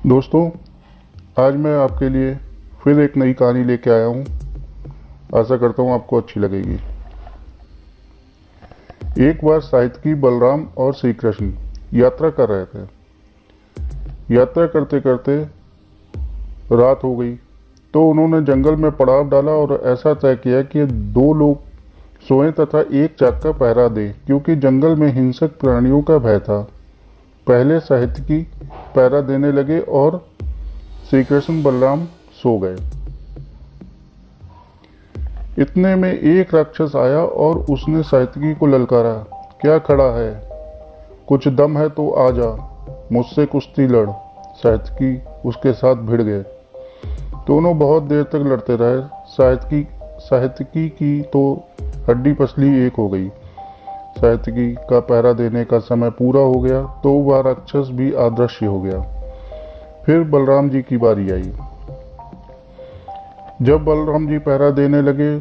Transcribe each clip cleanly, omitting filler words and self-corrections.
दोस्तों, आज मैं आपके लिए फिर एक नई कहानी लेके आया हूँ। आशा करता हूँ आपको अच्छी लगेगी। एक बार साहित्यकी बलराम और श्री कृष्ण यात्रा कर रहे थे। यात्रा करते करते रात हो गई तो उन्होंने जंगल में पड़ाव डाला और ऐसा तय किया कि दो लोग सोएं तथा एक जाग का पहरा दें, क्योंकि जंगल में हिंसक प्राणियों का भय था। पहले साहित्यकी पहरा देने लगे और श्री कृष्ण बलराम सो गए। इतने में एक राक्षस आया और उसने साहित्यकी को ललकारा, क्या खड़ा है, कुछ दम है तो आ जा, मुझसे कुश्ती लड़। साहित्यकी उसके साथ भिड़ गए। दोनों बहुत देर तक लड़ते रहे। साहित्यकी की तो हड्डी पसली एक हो गई। साहित्यकी का पहरा देने का समय पूरा हो गया तो वह राक्षस भी अदृश्य हो गया। फिर बलराम जी की बारी आई। जब बलराम जी पहरा देने लगे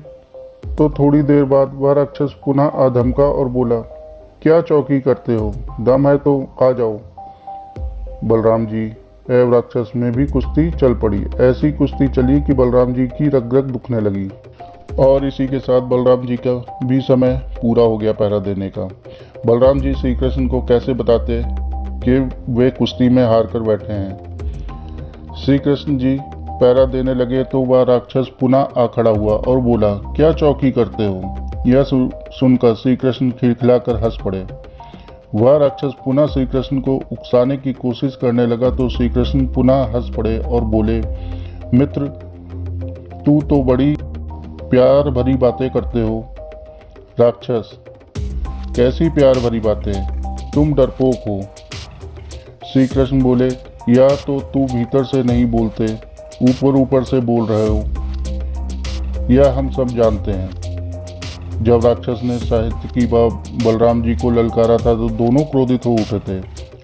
तो थोड़ी देर बाद वह राक्षस पुनः आधमका और बोला, क्या चौकी करते हो, दम है तो आ जाओ। बलराम जी एवं राक्षस में भी कुश्ती चल पड़ी। ऐसी कुश्ती चली कि बलराम जी की रग रग दुखने लगी और इसी के साथ बलराम जी का भी समय पूरा हो गया पहरा देने का। बलराम जी श्री कृष्ण को कैसे बताते कि वे कुश्ती में हार कर बैठे हैं। श्री कृष्ण जी पहरा देने लगे तो वह राक्षस पुनः आ खड़ा हुआ और बोला, क्या चौकी करते हो। यह सुनकर श्री कृष्ण खिलखिलाकर हंस पड़े। वह राक्षस पुनः श्री कृष्ण को उकसाने की कोशिश करने लगा तो श्री कृष्ण पुनः हंस पड़े और बोले, मित्र, तू तो बड़ी प्यार भरी बातें करते हो। राक्षस, कैसी प्यार भरी बातें, तुम डरपोक हो। श्री कृष्ण बोले, या तो तू भीतर से नहीं बोलते, ऊपर ऊपर से बोल रहे हो, यह हम सब जानते हैं। जब राक्षस ने साहित्यकी बलराम जी को ललकारा था तो दोनों क्रोधित हो उठे थे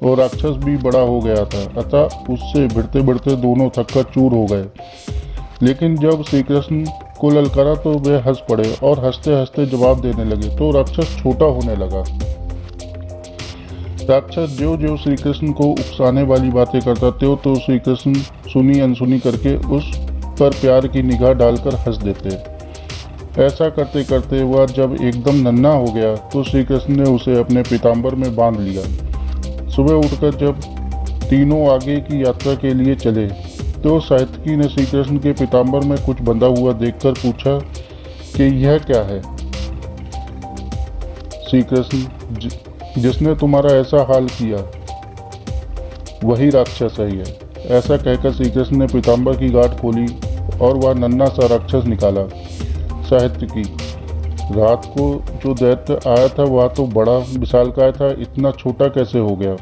और राक्षस भी बड़ा हो गया था, अतः उससे भिड़ते भिड़ते दोनों थक्का चूर हो गए। लेकिन जब श्री कृष्ण को ललकारा तो वे हंस पड़े और हंसते हंसते जवाब देने लगे तो राक्षस छोटा होने लगा। राक्षस ज्यों ज्यों श्री कृष्ण को उकसाने वाली बातें करता त्यों तो श्री कृष्ण सुनी अनसुनी करके उस पर प्यार की निगाह डालकर हंस देते। ऐसा करते करते वह जब एकदम नन्हा हो गया तो श्री कृष्ण ने उसे अपने पीताम्बर में बांध लिया। सुबह उठकर जब तीनों आगे की यात्रा के लिए चले तो साहित्यकी ने श्री कृष्ण के पीताम्बर में कुछ बंधा हुआ देखकर पूछा कि यह क्या है। श्री कृष्ण, जिसने तुम्हारा ऐसा हाल किया वही राक्षस है। ऐसा कहकर श्री कृष्ण ने पीताम्बर की गांठ खोली और वह नन्हा सा राक्षस निकाला। साहित्यकी, रात को जो दैत्य आया था वह तो बड़ा विशालकाय था, इतना छोटा कैसे हो गया।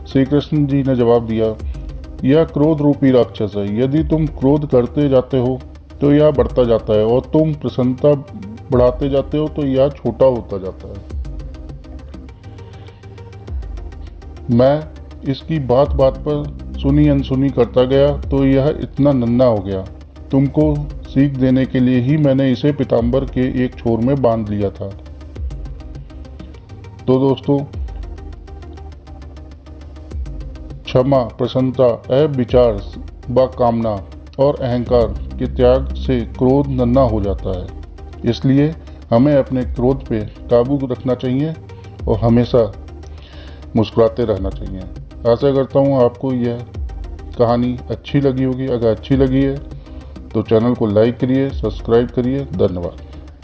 श्री कृष्ण जी ने जवाब दिया, यह क्रोध रूपी राक्षस है। यदि तुम क्रोध करते जाते हो तो यह बढ़ता जाता है और तुम प्रसन्नता बढ़ाते जाते हो तो यह छोटा होता जाता है। मैं इसकी बात बात पर सुनी अनसुनी करता गया तो यह इतना नन्हा हो गया। तुमको सीख देने के लिए ही मैंने इसे पीताम्बर के एक छोर में बांध लिया था। तो दोस्तों, क्षमा, प्रसन्नता, अविचार व कामना और अहंकार के त्याग से क्रोध नन्हा हो जाता है। इसलिए हमें अपने क्रोध पे काबू रखना चाहिए और हमेशा मुस्कुराते रहना चाहिए। आशा करता हूँ आपको यह कहानी अच्छी लगी होगी। अगर अच्छी लगी है तो चैनल को लाइक करिए, सब्सक्राइब करिए। धन्यवाद।